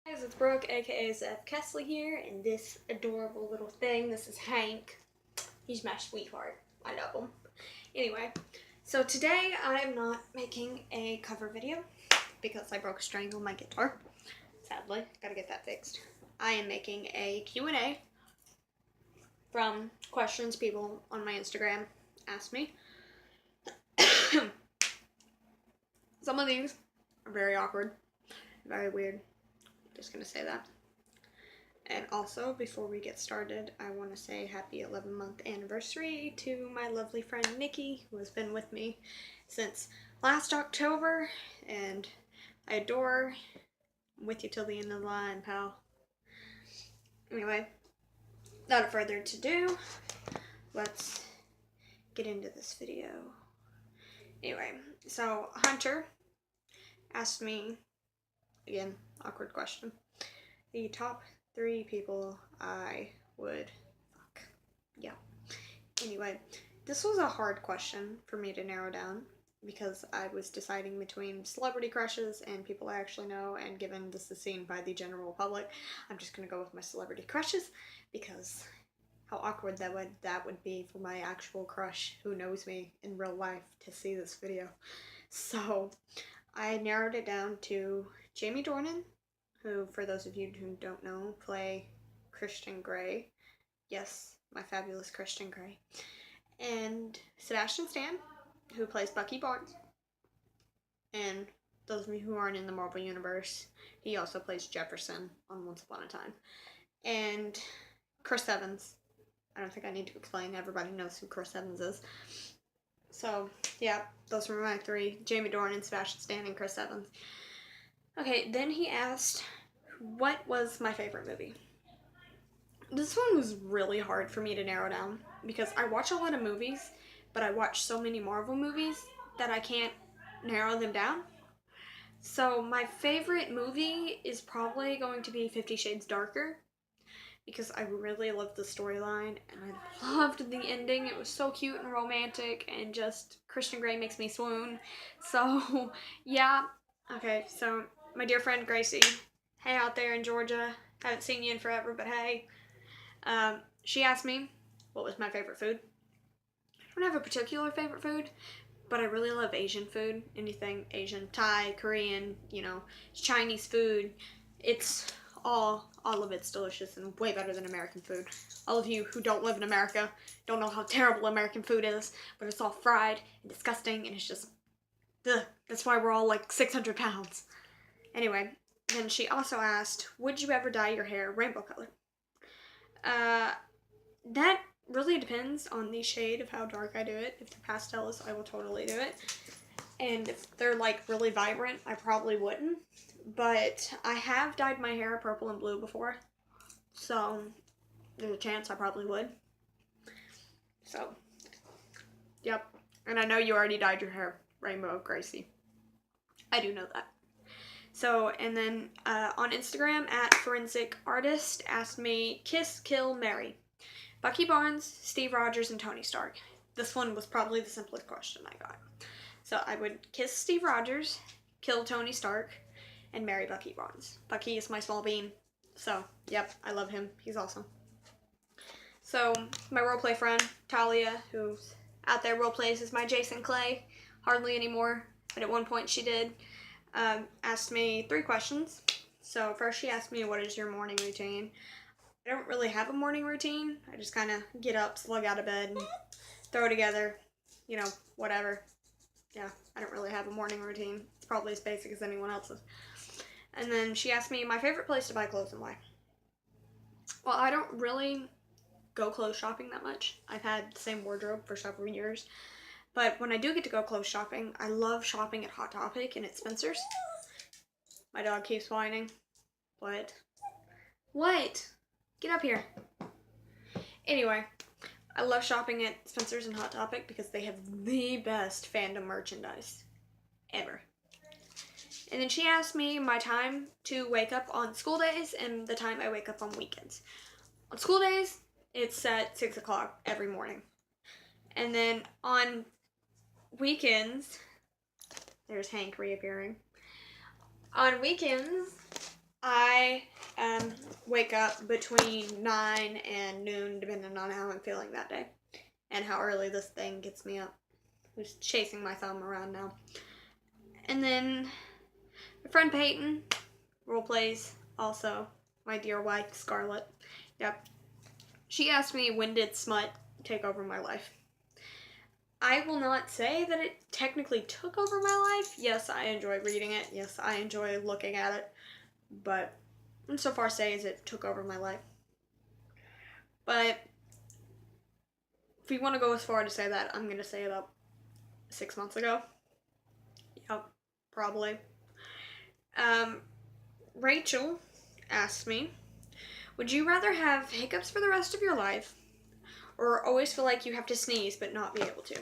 Guys, it's Brooke, aka ze'ev Kesley here, and this adorable little thing, this is Hank. He's my sweetheart. I love him. Anyway, so today I'm not making a cover video because I broke a string on my guitar. Sadly, gotta get that fixed. I am making a Q&A from questions people on my Instagram asked me. Some of these are very awkward, very weird. Just gonna say that. And also, before we get started, I want to say happy 11-month anniversary to my lovely friend Nikki, who has been with me since last October, and I adore her. I'm with you till the end of the line, pal. Anyway, without further ado, let's get into this video. Anyway, so Hunter asked me, again, awkward question, the top 3 people I would fuck. Yeah. Anyway, this was a hard question for me to narrow down because I was deciding between celebrity crushes and people I actually know, and given this is seen by the general public, I'm just gonna go with my celebrity crushes because how awkward that would be for my actual crush who knows me in real life to see this video. So I narrowed it down to Jamie Dornan, who, for those of you who don't know, play Christian Grey. Yes, my fabulous Christian Grey. And Sebastian Stan, who plays Bucky Barnes. And those of you who aren't in the Marvel Universe, he also plays Jefferson on Once Upon a Time. And Chris Evans. I don't think I need to explain. Everybody knows who Chris Evans is. So, yeah, those were my 3. Jamie Dornan, Sebastian Stan, and Chris Evans. Okay, then he asked, what was my favorite movie? This one was really hard for me to narrow down because I watch a lot of movies, but I watch so many Marvel movies that I can't narrow them down. So my favorite movie is probably going to be 50 Shades Darker because I really loved the storyline and I loved the ending. It was so cute and romantic, and just Christian Grey makes me swoon. So, yeah. Okay, so my dear friend Gracie, hey out there in Georgia, haven't seen you in forever, but hey. She asked me what was my favorite food. I don't have a particular favorite food, but I really love Asian food. Anything Asian, Thai, Korean, Chinese food. It's all of it's delicious and way better than American food. All of you who don't live in America don't know how terrible American food is, but it's all fried and disgusting, and it's just, ugh. That's why we're all like 600 pounds. Anyway, then she also asked, would you ever dye your hair rainbow color? That really depends on the shade of how dark I do it. If they're pastels, I will totally do it. And if they're like really vibrant, I probably wouldn't. But I have dyed my hair purple and blue before, so there's a chance I probably would. So, yep. And I know you already dyed your hair rainbow, Gracie. I do know that. So, and then on Instagram, @forensicartist asked me, kiss, kill, marry. Bucky Barnes, Steve Rogers, and Tony Stark. This one was probably the simplest question I got. So I would kiss Steve Rogers, kill Tony Stark, and marry Bucky Barnes. Bucky is my small bean. So, yep, I love him. He's awesome. So, my roleplay friend, Talia, who's out there roleplays as my Jason Clay. Hardly anymore, but at one point she did. Asked me 3 questions. So first she asked me, what is your morning routine? I don't really have a morning routine. I just kind of get up, slug out of bed, and throw it together, whatever. Yeah, I don't really have a morning routine. It's probably as basic as anyone else's. And then she asked me my favorite place to buy clothes and why. Well, I don't really go clothes shopping that much. I've had the same wardrobe for several years. But when I do get to go clothes shopping, I love shopping at Hot Topic and at Spencer's. My dog keeps whining. What? What? Get up here. Anyway, I love shopping at Spencer's and Hot Topic because they have the best fandom merchandise ever. And then she asked me my time to wake up on school days and the time I wake up on weekends. On school days, it's at 6 o'clock every morning. And then on weekends, there's Hank reappearing. On weekends, I wake up between 9 and noon, depending on how I'm feeling that day and how early this thing gets me up. I'm just chasing my thumb around now. And then my friend Peyton role plays also my dear wife Scarlett. Yep. She asked me, when did smut take over my life? I will not say that it technically took over my life. Yes, I enjoy reading it. Yes, I enjoy looking at it. But I'm so far say as it took over my life. But if you want to go as far to say that, I'm going to say about 6 months ago. Yep, probably. Rachel asked me, would you rather have hiccups for the rest of your life or always feel like you have to sneeze but not be able to?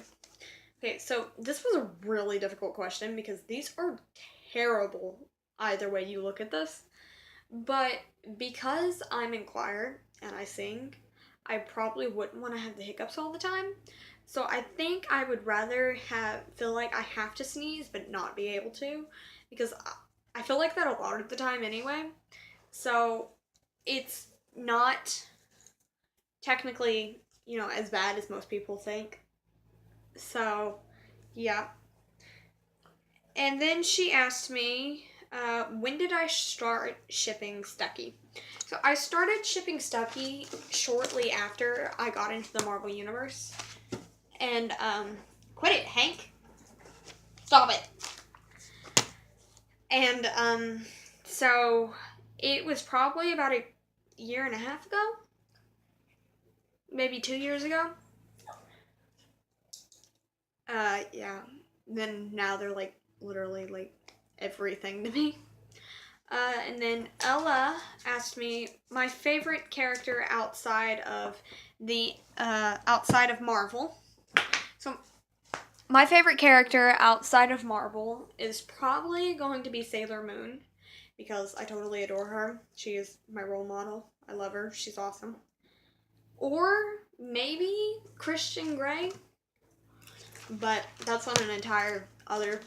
Okay, so this was a really difficult question because these are terrible either way you look at this. But because I'm in choir and I sing, I probably wouldn't want to have the hiccups all the time. So I think I would rather feel like I have to sneeze but not be able to, because I feel like that a lot of the time anyway. So it's not technically, as bad as most people think. So, yeah. And then she asked me, when did I start shipping Stucky? So I started shipping Stucky shortly after I got into the Marvel Universe. And, quit it, Hank. Stop it. And, so it was probably about a year and a half ago. Maybe 2 years ago. Yeah. Then now they're like literally like everything to me. And then Ella asked me my favorite character outside of Marvel. So my favorite character outside of Marvel is probably going to be Sailor Moon, because I totally adore her. She is my role model. I love her. She's awesome. Or maybe Christian Grey, but that's on an entire other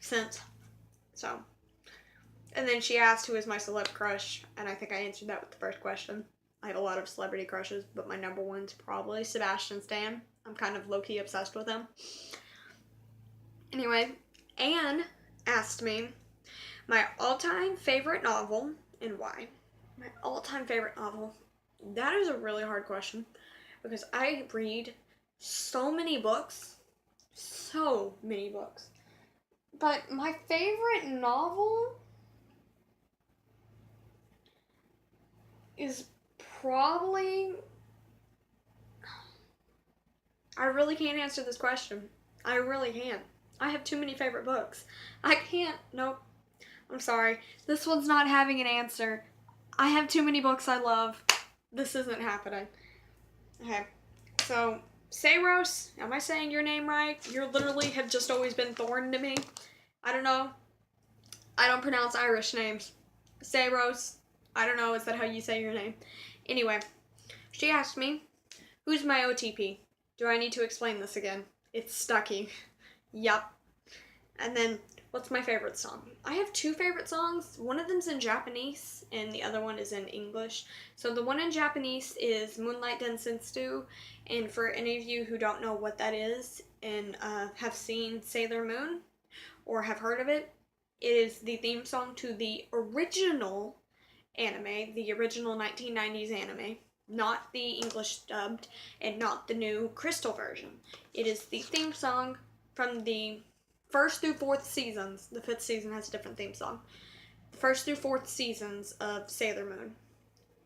sense. So, and then she asked who is my celeb crush, and I think I answered that with the first question. I have a lot of celebrity crushes, but my number one's probably Sebastian Stan. I'm kind of low-key obsessed with him. Anyway, Anne asked me my all-time favorite novel and why. My all-time favorite novel. That is a really hard question because I read so many books. So many books. But my favorite novel is probably... I really can't answer this question. I really can't. I have too many favorite books. I can't. Nope. I'm sorry. This one's not having an answer. I have too many books I love. This isn't happening. Okay. So, Saros, am I saying your name right? You literally have just always been Thorn to me. I don't know. I don't pronounce Irish names. Saros, I don't know. Is that how you say your name? Anyway, she asked me, who's my OTP? Do I need to explain this again? It's Stucky. Yup. And then, what's my favorite song? I have two favorite songs. One of them's in Japanese, and the other one is in English. So the one in Japanese is Moonlight Densetsu, and for any of you who don't know what that is and have seen Sailor Moon or have heard of it, it is the theme song to the original anime, the original 1990s anime. Not the English dubbed, and not the new Crystal version. It is the theme song from the first through fourth seasons. The fifth season has a different theme song. The first through fourth seasons of Sailor Moon.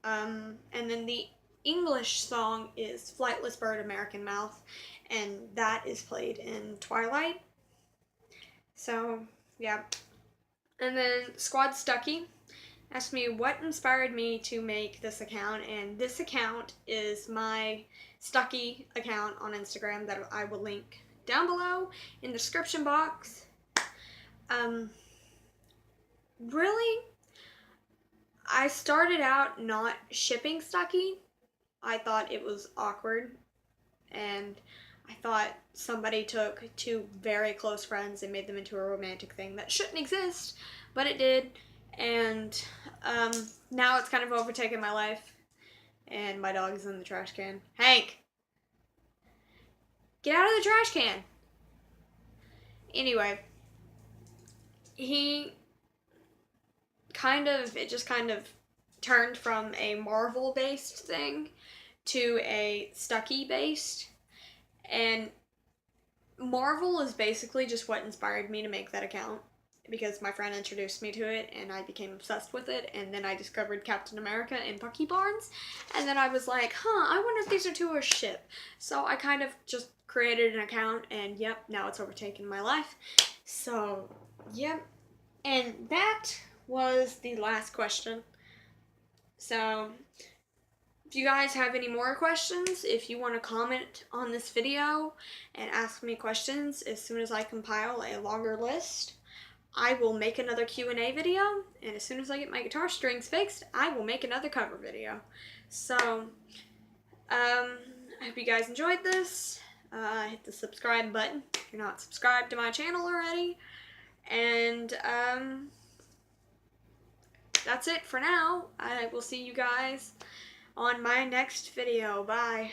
And then the English song is Flightless Bird, American Mouth, and that is played in Twilight. So, yeah. And then Squad Stucky asked me what inspired me to make this account, and this account is my Stucky account on Instagram that I will link down below in the description box. Really, I started out not shipping Stucky. I thought it was awkward, and I thought somebody took two very close friends and made them into a romantic thing that shouldn't exist, but it did. And now it's kind of overtaken my life. And my dog is in the trash can. Hank! Get out of the trash can! Anyway, it just kind of turned from a Marvel-based thing to a Stucky-based. And Marvel is basically just what inspired me to make that account, because my friend introduced me to it and I became obsessed with it, and then I discovered Captain America and Bucky Barnes, and then I was like, I wonder if these are two a ship. So I kind of just created an account, and yep, now it's overtaken my life. So, yep. And that was the last question. So, if you guys have any more questions, if you want to comment on this video and ask me questions as soon as I compile a longer list, I will make another Q&A video, and as soon as I get my guitar strings fixed, I will make another cover video. So, I hope you guys enjoyed this. Hit the subscribe button if you're not subscribed to my channel already. And, that's it for now. I will see you guys on my next video. Bye.